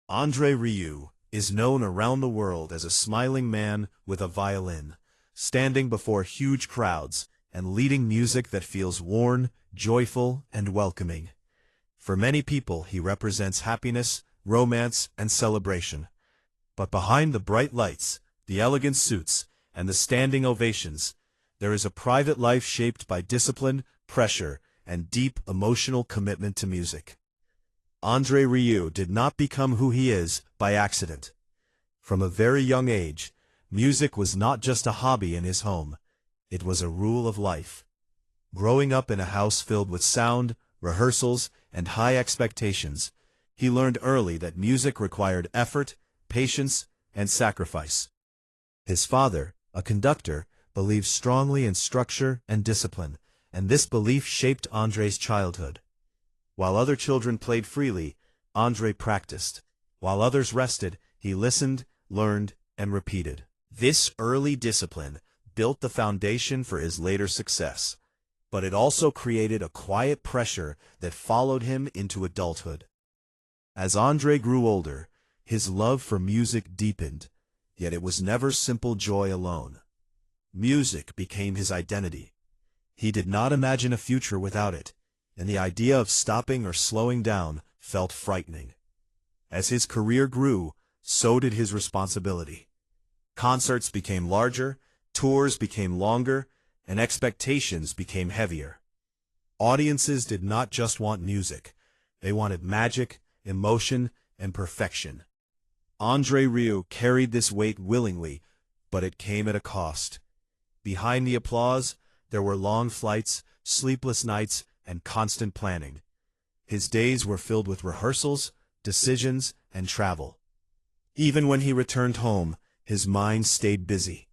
Andre Rieu is known around the world as a smiling man with a violin, standing before huge crowds and leading music that feels warm, joyful, and welcoming. For many people, he represents happiness, romance, and celebration. But behind the bright lights, the elegant suits, and the standing ovations, there is a private life shaped by discipline, pressure, and deep emotional commitment to music. Andre Rieu did not become who he is by accident. From a very young age, music was not just a hobby in his home, it was a rule of life. Growing up in a house filled with sound, rehearsals, and high expectations, he learned early that music required effort, patience, and sacrifice. His father, a conductor, believed strongly in structure and discipline, and this belief shaped Andre's childhood. While other children played freely, Andre practiced. While others rested, he listened, learned, and repeated. This early discipline built the foundation for his later success, but it also created a quiet pressure that followed him into adulthood. As Andre grew older, his love for music deepened, yet it was never simple joy alone. Music became his identity. He did not imagine a future without it, and the idea of stopping or slowing down felt frightening. As his career grew, so did his responsibility. Concerts became larger, tours became longer, and expectations became heavier. Audiences did not just want music, they wanted magic, emotion, and perfection. Andre Rieu carried this weight willingly, but it came at a cost. Behind the applause, there were long flights, sleepless nights, and constant planning. His days were filled with rehearsals, decisions, and travel. Even when he returned home, his mind stayed busy.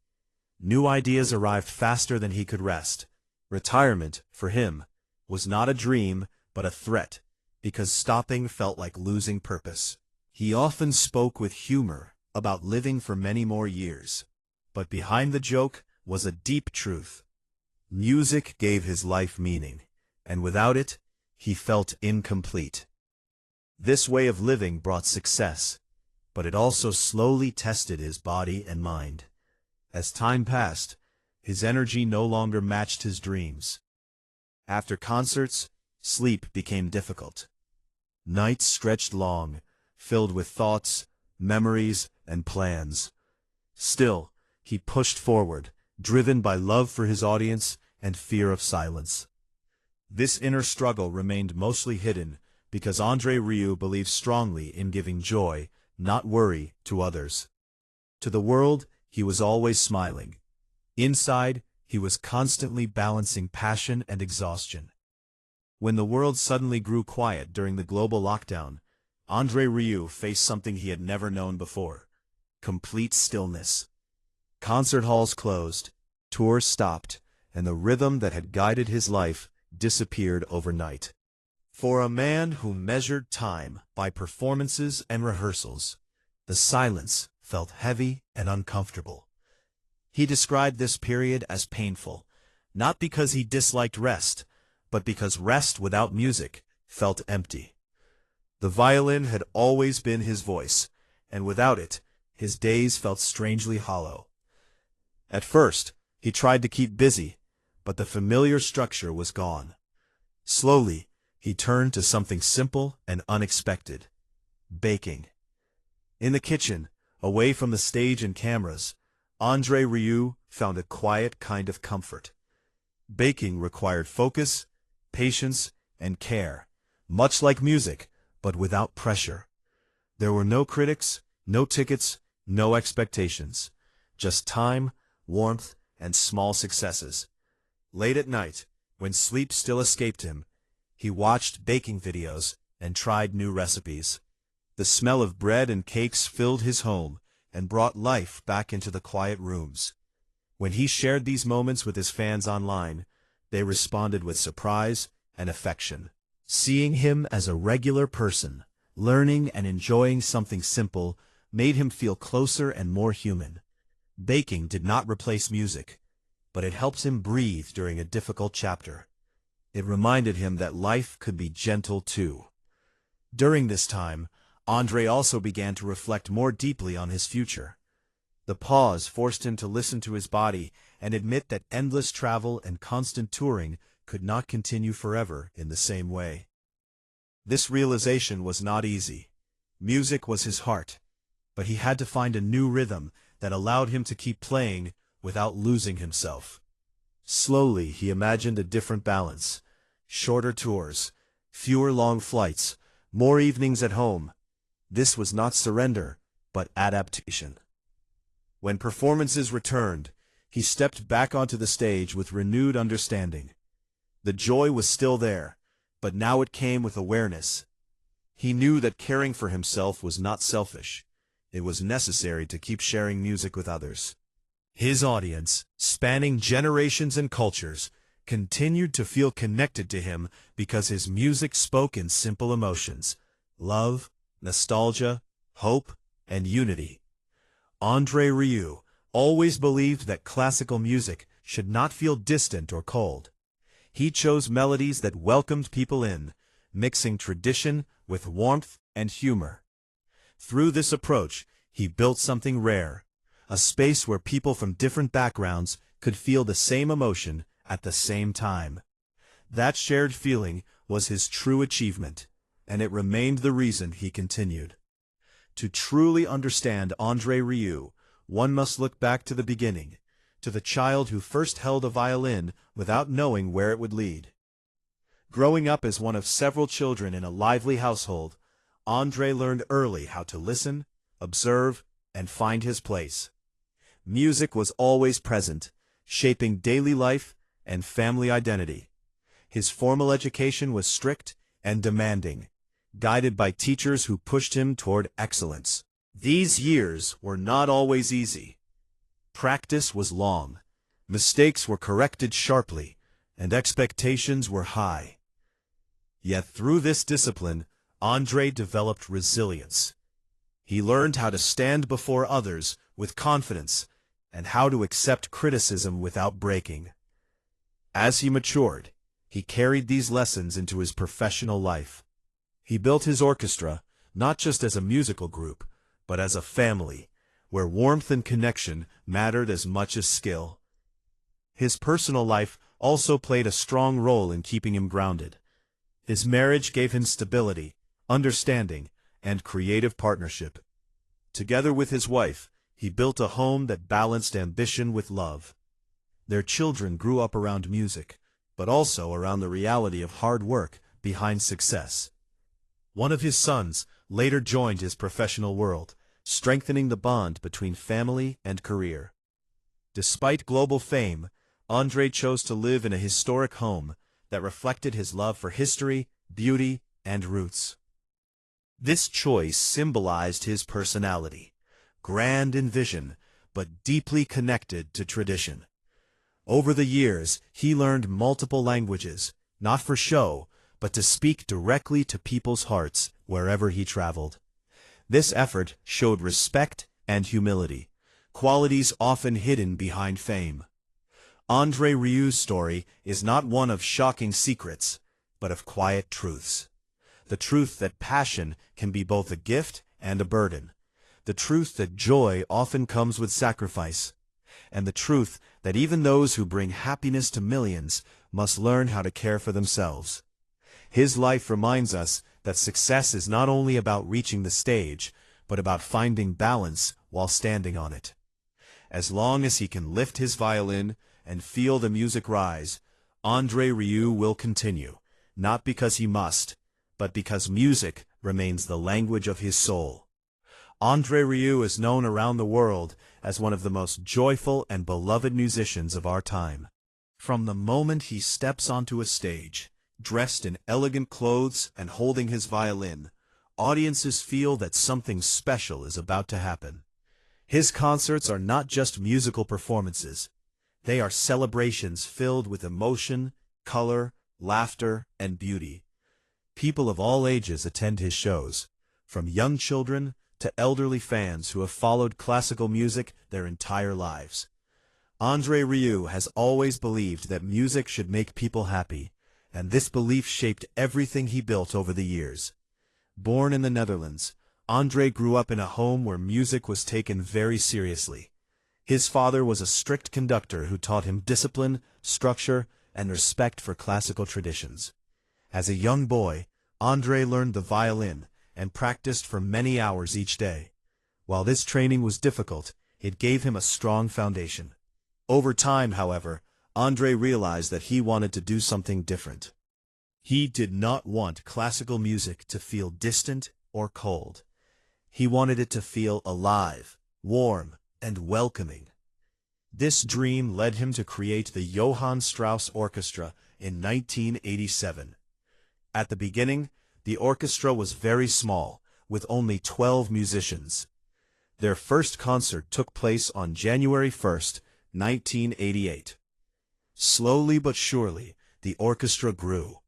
New ideas arrived faster than he could rest. Retirement, for him, was not a dream, but a threat, because stopping felt like losing purpose. He often spoke with humor about living for many more years. But behind the joke was a deep truth. Music gave his life meaning, and without it, he felt incomplete. This way of living brought success, but it also slowly tested his body and mind. As time passed, his energy no longer matched his dreams. After concerts, sleep became difficult. Nights stretched long, filled with thoughts, memories, and plans. Still, he pushed forward, driven by love for his audience and fear of silence. This inner struggle remained mostly hidden because Andre Rieu believed strongly in giving joy, not worry, to others. To the world, he was always smiling. Inside, he was constantly balancing passion and exhaustion. When the world suddenly grew quiet during the global lockdown, Andre Rieu faced something he had never known before: complete stillness. Concert halls closed, tours stopped, and the rhythm that had guided his life disappeared overnight. For a man who measured time by performances and rehearsals, the silence felt heavy and uncomfortable. He described this period as painful, not because he disliked rest, but because rest without music felt empty. The violin had always been his voice, and without it, his days felt strangely hollow. At first, he tried to keep busy, but the familiar structure was gone. Slowly, he turned to something simple and unexpected: baking. In the kitchen, away from the stage and cameras, Andre Rieu found a quiet kind of comfort. Baking required focus, patience, and care, much like music, but without pressure. There were no critics, no tickets, no expectations, just time, warmth, and small successes. Late at night, when sleep still escaped him, he watched baking videos and tried new recipes. The smell of bread and cakes filled his home and brought life back into the quiet rooms. When he shared these moments with his fans online, they responded with surprise and affection. Seeing him as a regular person, learning and enjoying something simple, made him feel closer and more human. Baking did not replace music, but it helped him breathe during a difficult chapter. It reminded him that life could be gentle too. During this time, Andre also began to reflect more deeply on his future. The pause forced him to listen to his body and admit that endless travel and constant touring could not continue forever in the same way. This realization was not easy. Music was his heart, but he had to find a new rhythm that allowed him to keep playing without losing himself. Slowly, he imagined a different balance: shorter tours, fewer long flights, more evenings at home. This was not surrender, but adaptation. When performances returned, he stepped back onto the stage with renewed understanding. The joy was still there, but now it came with awareness. He knew that caring for himself was not selfish. It was necessary to keep sharing music with others. His audience, spanning generations and cultures, continued to feel connected to him because his music spoke in simple emotions: love, nostalgia, hope, and unity. Andre Rieu always believed that classical music should not feel distant or cold. He chose melodies that welcomed people in, mixing tradition with warmth and humor. Through this approach, he built something rare: a space where people from different backgrounds could feel the same emotion at the same time. That shared feeling was his true achievement, and it remained the reason he continued. To truly understand Andre Rieu, one must look back to the beginning, to the child who first held a violin without knowing where it would lead. Growing up as one of several children in a lively household, Andre learned early how to listen, observe, and find his place. Music was always present, shaping daily life and family identity. His formal education was strict and demanding, guided by teachers who pushed him toward excellence. These years were not always easy. Practice was long, mistakes were corrected sharply, and expectations were high. Yet through this discipline, Andre developed resilience. He learned how to stand before others with confidence and how to accept criticism without breaking. As he matured, he carried these lessons into his professional life. He built his orchestra not just as a musical group, but as a family, where warmth and connection mattered as much as skill. His personal life also played a strong role in keeping him grounded. His marriage gave him stability, understanding, and creative partnership. Together with his wife, he built a home that balanced ambition with love. Their children grew up around music, but also around the reality of hard work behind success. One of his sons later joined his professional world, strengthening the bond between family and career. Despite global fame, Andre chose to live in a historic home that reflected his love for history, beauty, and roots. This choice symbolized his personality: grand in vision, but deeply connected to tradition. Over the years, he learned multiple languages, not for show, but to speak directly to people's hearts wherever he traveled. This effort showed respect and humility, qualities often hidden behind fame. Andre Rieu's story is not one of shocking secrets, but of quiet truths. The truth that passion can be both a gift and a burden. The truth that joy often comes with sacrifice. And the truth that even those who bring happiness to millions must learn how to care for themselves. His life reminds us that success is not only about reaching the stage, but about finding balance while standing on it. As long as he can lift his violin and feel the music rise, Andre Rieu will continue, not because he must, but because music remains the language of his soul. Andre Rieu is known around the world as one of the most joyful and beloved musicians of our time. From the moment he steps onto a stage, dressed in elegant clothes and holding his violin, audiences feel that something special is about to happen. His concerts are not just musical performances. They are celebrations filled with emotion, color, laughter, and beauty. People of all ages attend his shows, from young children to elderly fans who have followed classical music their entire lives. Andre Rieu has always believed that music should make people happy, and this belief shaped everything he built over the years. Born in the Netherlands, Andre grew up in a home where music was taken very seriously. His father was a strict conductor who taught him discipline, structure, and respect for classical traditions. As a young boy, Andre learned the violin and practiced for many hours each day. While this training was difficult, it gave him a strong foundation. Over time, however, Andre realized that he wanted to do something different. He did not want classical music to feel distant or cold. He wanted it to feel alive, warm, and welcoming. This dream led him to create the Johann Strauss Orchestra in 1987. At the beginning, the orchestra was very small, with only 12 musicians. Their first concert took place on January 1, 1988. Slowly but surely, the orchestra grew.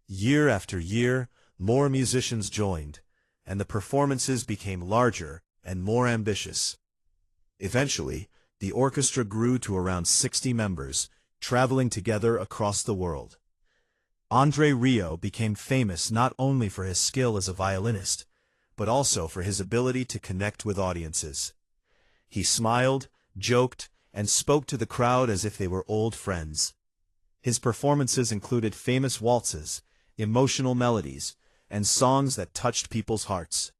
Year after year, more musicians joined, and the performances became larger and more ambitious. Eventually, the orchestra grew to around 60 members, traveling together across the world. Andre Rieu became famous not only for his skill as a violinist, but also for his ability to connect with audiences. He smiled, joked, and spoke to the crowd as if they were old friends. His performances included famous waltzes, emotional melodies, and songs that touched people's hearts.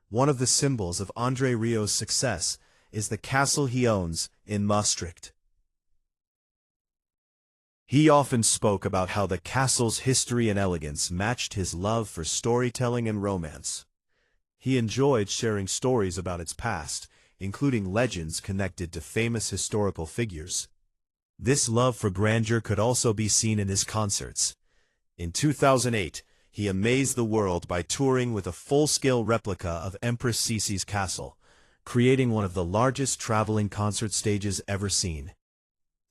One of the symbols of Andre Rieu's success is the castle he owns in Maastricht. He often spoke about how the castle's history and elegance matched his love for storytelling and romance. He enjoyed sharing stories about its past, including legends connected to famous historical figures. This love for grandeur could also be seen in his concerts. In 2008, he amazed the world by touring with a full-scale replica of Empress Sisi's castle, creating one of the largest traveling concert stages ever seen.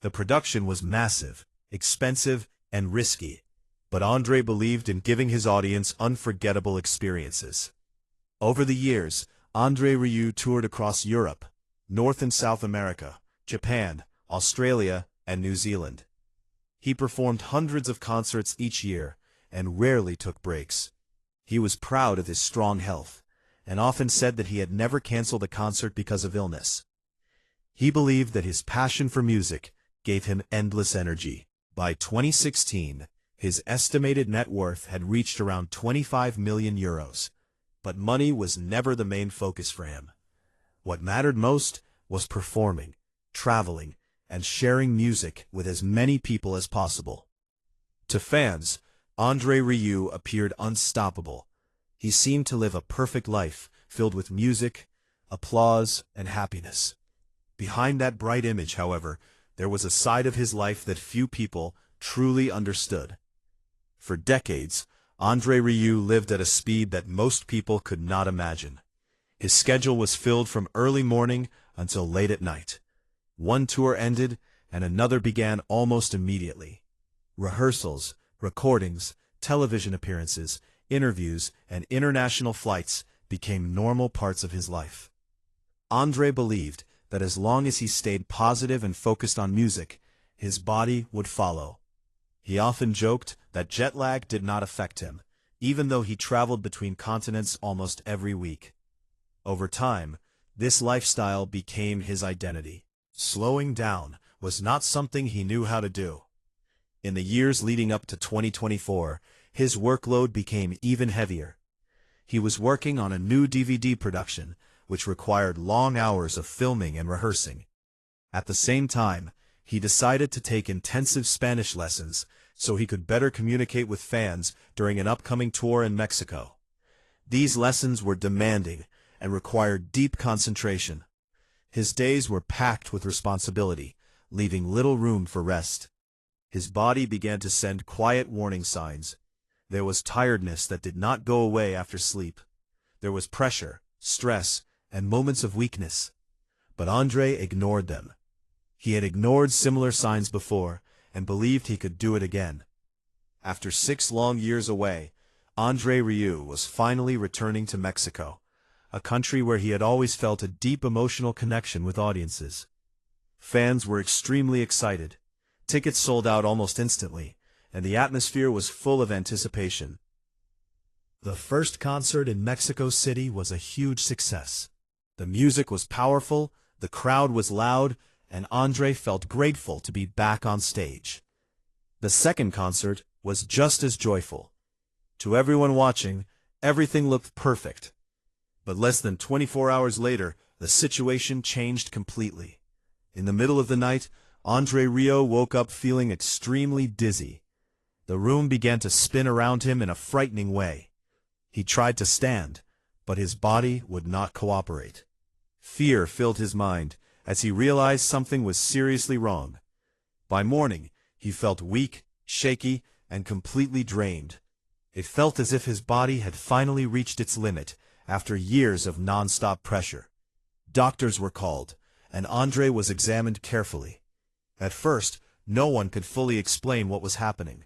The production was massive, expensive, and risky, but Andre believed in giving his audience unforgettable experiences. Over the years, Andre Rieu toured across Europe, North and South America, Japan, Australia, and New Zealand. He performed hundreds of concerts each year and rarely took breaks. He was proud of his strong health, and often said that he had never canceled a concert because of illness. He believed that his passion for music gave him endless energy. By 2016, his estimated net worth had reached around 25 million euros, but money was never the main focus for him. What mattered most was performing, traveling, and sharing music with as many people as possible. To fans, Andre Rieu appeared unstoppable. He seemed to live a perfect life, filled with music, applause, and happiness. Behind that bright image, however, there was a side of his life that few people truly understood. For decades, Andre Rieu lived at a speed that most people could not imagine. His schedule was filled from early morning until late at night. One tour ended, and another began almost immediately. Rehearsals, recordings, television appearances, interviews, and international flights became normal parts of his life. Andre believed that as long as he stayed positive and focused on music, his body would follow. He often joked that jet lag did not affect him, even though he traveled between continents almost every week. Over time, this lifestyle became his identity. Slowing down was not something he knew how to do. In the years leading up to 2024, his workload became even heavier. He was working on a new DVD production, which required long hours of filming and rehearsing. At the same time, he decided to take intensive Spanish lessons so he could better communicate with fans during an upcoming tour in Mexico. These lessons were demanding and required deep concentration. His days were packed with responsibility, leaving little room for rest. His body began to send quiet warning signs. There was tiredness that did not go away after sleep. There was pressure, stress, and moments of weakness. But Andre ignored them. He had ignored similar signs before and believed he could do it again. After 6 long years away, Andre Rieu was finally returning to Mexico, a country where he had always felt a deep emotional connection with audiences. Fans were extremely excited. Tickets sold out almost instantly, and the atmosphere was full of anticipation. The first concert in Mexico City was a huge success. The music was powerful, the crowd was loud, and Andre felt grateful to be back on stage. The second concert was just as joyful. To everyone watching, everything looked perfect. But less than 24 hours later, the situation changed completely. In the middle of the night, Andre Rieu woke up feeling extremely dizzy. The room began to spin around him in a frightening way. He tried to stand, but his body would not cooperate. Fear filled his mind as he realized something was seriously wrong. By morning, he felt weak, shaky, and completely drained. It felt as if his body had finally reached its limit after years of non-stop pressure. Doctors were called, and Andre was examined carefully. At first, no one could fully explain what was happening.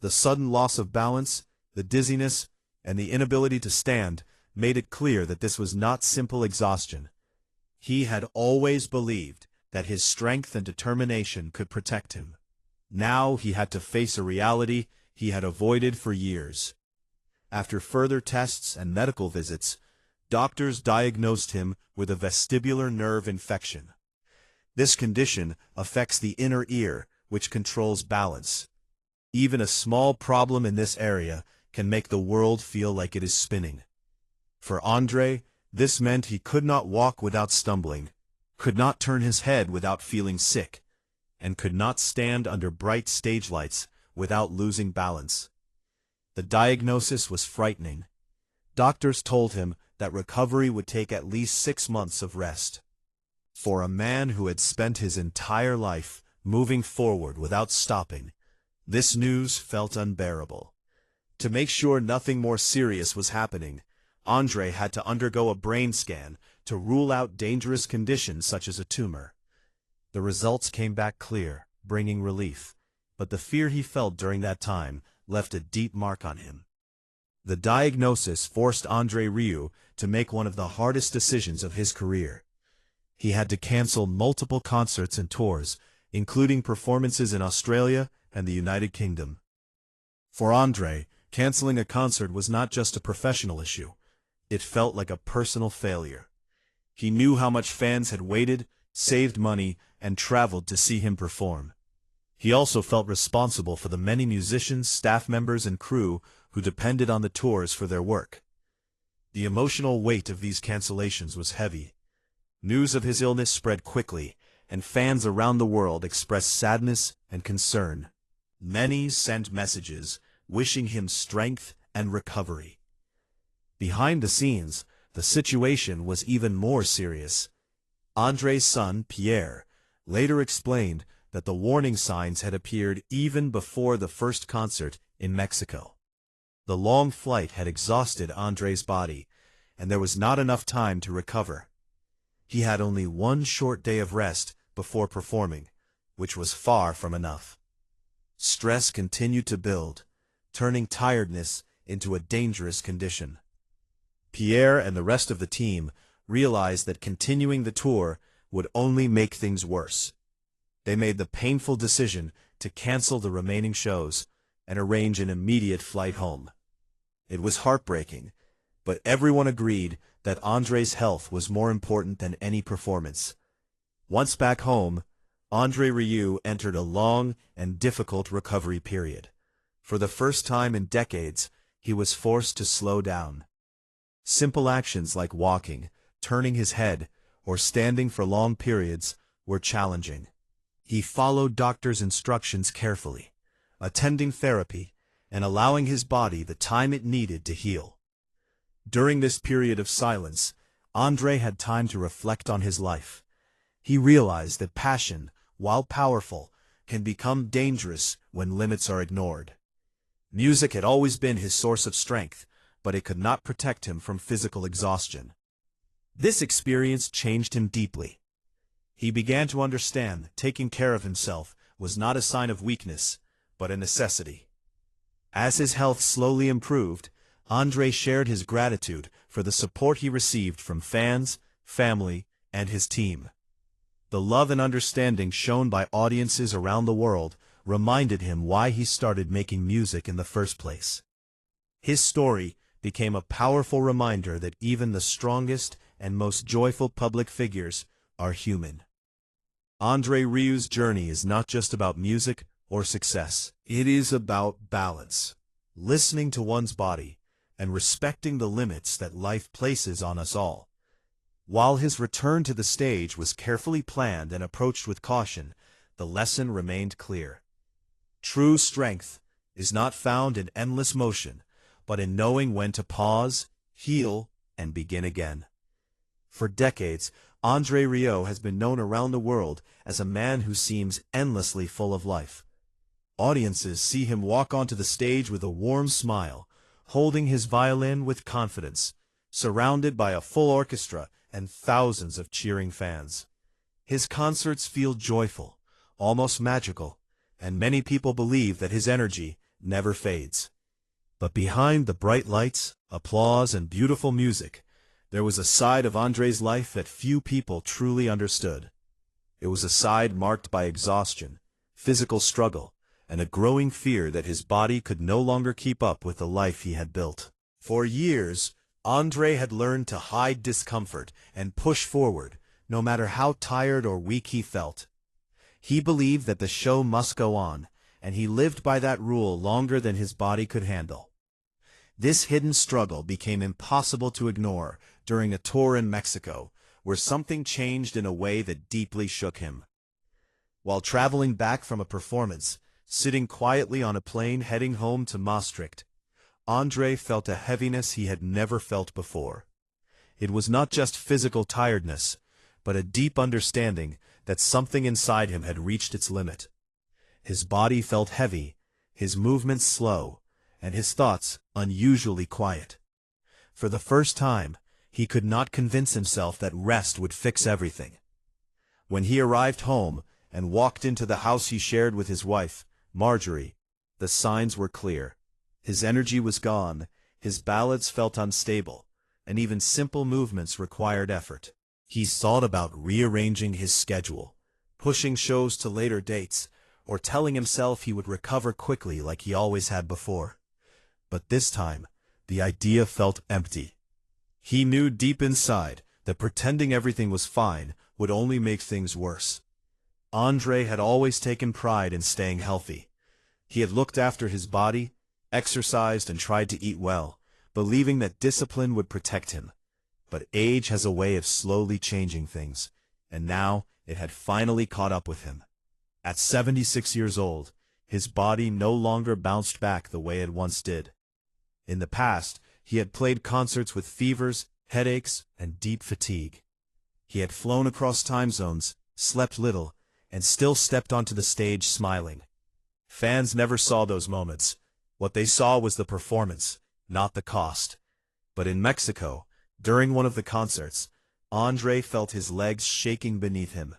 The sudden loss of balance, the dizziness, and the inability to stand made it clear that this was not simple exhaustion. He had always believed that his strength and determination could protect him. Now he had to face a reality he had avoided for years. After further tests and medical visits, doctors diagnosed him with a vestibular nerve infection. This condition affects the inner ear, which controls balance. Even a small problem in this area can make the world feel like it is spinning. For Andre, this meant he could not walk without stumbling, could not turn his head without feeling sick, and could not stand under bright stage lights without losing balance. The diagnosis was frightening. Doctors told him that recovery would take at least 6 months of rest. For a man who had spent his entire life moving forward without stopping, this news felt unbearable. To make sure nothing more serious was happening, Andre had to undergo a brain scan to rule out dangerous conditions such as a tumor. The results came back clear, bringing relief, but the fear he felt during that time left a deep mark on him. The diagnosis forced Andre Rieu to make one of the hardest decisions of his career. He had to cancel multiple concerts and tours, including performances in Australia and the United Kingdom. For Andre, canceling a concert was not just a professional issue. It felt like a personal failure. He knew how much fans had waited, saved money, and traveled to see him perform. He also felt responsible for the many musicians, staff members, and crew who depended on the tours for their work. The emotional weight of these cancellations was heavy. News of his illness spread quickly, and fans around the world expressed sadness and concern. Many sent messages wishing him strength and recovery. Behind the scenes, the situation was even more serious. Andre's son, Pierre, later explained that the warning signs had appeared even before the first concert in Mexico. The long flight had exhausted Andre's body, and there was not enough time to recover. He had only one short day of rest before performing, which was far from enough. Stress continued to build, turning tiredness into a dangerous condition. Pierre and the rest of the team realized that continuing the tour would only make things worse. They made the painful decision to cancel the remaining shows and arrange an immediate flight home. It was heartbreaking, but everyone agreed that Andre's health was more important than any performance. Once back home, Andre Rieu entered a long and difficult recovery period. For the first time in decades, he was forced to slow down. Simple actions like walking, turning his head, or standing for long periods were challenging. He followed doctors' instructions carefully, attending therapy, and allowing his body the time it needed to heal. During this period of silence, Andre had time to reflect on his life. He realized that passion, while powerful, can become dangerous when limits are ignored. Music had always been his source of strength, but it could not protect him from physical exhaustion. This experience changed him deeply. He began to understand that taking care of himself was not a sign of weakness, but a necessity. As his health slowly improved, Andre shared his gratitude for the support he received from fans, family, and his team. The love and understanding shown by audiences around the world reminded him why he started making music in the first place. His story became a powerful reminder that even the strongest and most joyful public figures are human. Andre Rieu's journey is not just about music or success. It is about balance, listening to one's body, and respecting the limits that life places on us all. While his return to the stage was carefully planned and approached with caution, the lesson remained clear. True strength is not found in endless motion, but in knowing when to pause, heal, and begin again. For decades, Andre Rieu has been known around the world as a man who seems endlessly full of life. Audiences see him walk onto the stage with a warm smile, holding his violin with confidence, surrounded by a full orchestra and thousands of cheering fans. His concerts feel joyful, almost magical, and many people believe that his energy never fades. But behind the bright lights, applause, and beautiful music, there was a side of Andre's life that few people truly understood. It was a side marked by exhaustion, physical struggle, and a growing fear that his body could no longer keep up with the life he had built. For years, Andre had learned to hide discomfort and push forward, no matter how tired or weak he felt. He believed that the show must go on, and he lived by that rule longer than his body could handle. This hidden struggle became impossible to ignore during a tour in Mexico, where something changed in a way that deeply shook him. While traveling back from a performance, sitting quietly on a plane heading home to Maastricht, Andre felt a heaviness he had never felt before. It was not just physical tiredness, but a deep understanding that something inside him had reached its limit. His body felt heavy, his movements slow, and his thoughts unusually quiet. For the first time, he could not convince himself that rest would fix everything. When he arrived home and walked into the house he shared with his wife, Marjorie, the signs were clear. His energy was gone, his ballads felt unstable, and even simple movements required effort. He thought about rearranging his schedule, pushing shows to later dates, or telling himself he would recover quickly like he always had before. But this time, the idea felt empty. He knew deep inside that pretending everything was fine would only make things worse. Andre had always taken pride in staying healthy. He had looked after his body, exercised, and tried to eat well, believing that discipline would protect him. But age has a way of slowly changing things, and now it had finally caught up with him. At 76 years old, his body no longer bounced back the way it once did. In the past, he had played concerts with fevers, headaches, and deep fatigue. He had flown across time zones, slept little, and still stepped onto the stage smiling. Fans never saw those moments. What they saw was the performance, not the cost. But in Mexico, during one of the concerts, Andre felt his legs shaking beneath him.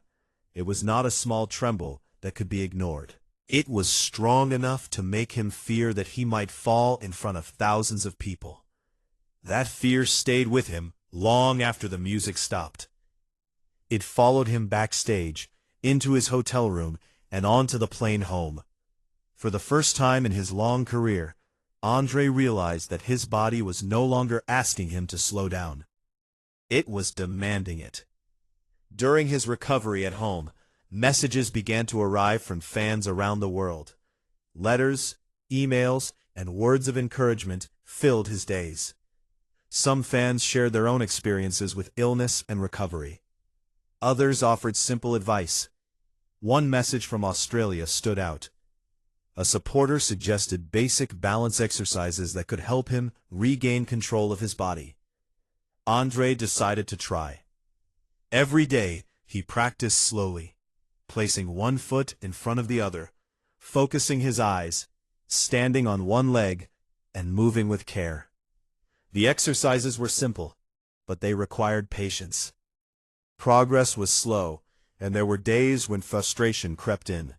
It was not a small tremble that could be ignored. It was strong enough to make him fear that he might fall in front of thousands of people. That fear stayed with him long after the music stopped. It followed him backstage, into his hotel room, and onto the plane home. For the first time in his long career, Andre realized that his body was no longer asking him to slow down. It was demanding it. During his recovery at home, messages began to arrive from fans around the world. Letters, emails, and words of encouragement filled his days. Some fans shared their own experiences with illness and recovery. Others offered simple advice. One message from Australia stood out. A supporter suggested basic balance exercises that could help him regain control of his body. Andre decided to try. Every day, he practiced slowly, placing one foot in front of the other, focusing his eyes, standing on one leg, and moving with care. The exercises were simple, but they required patience. Progress was slow, and there were days when frustration crept in.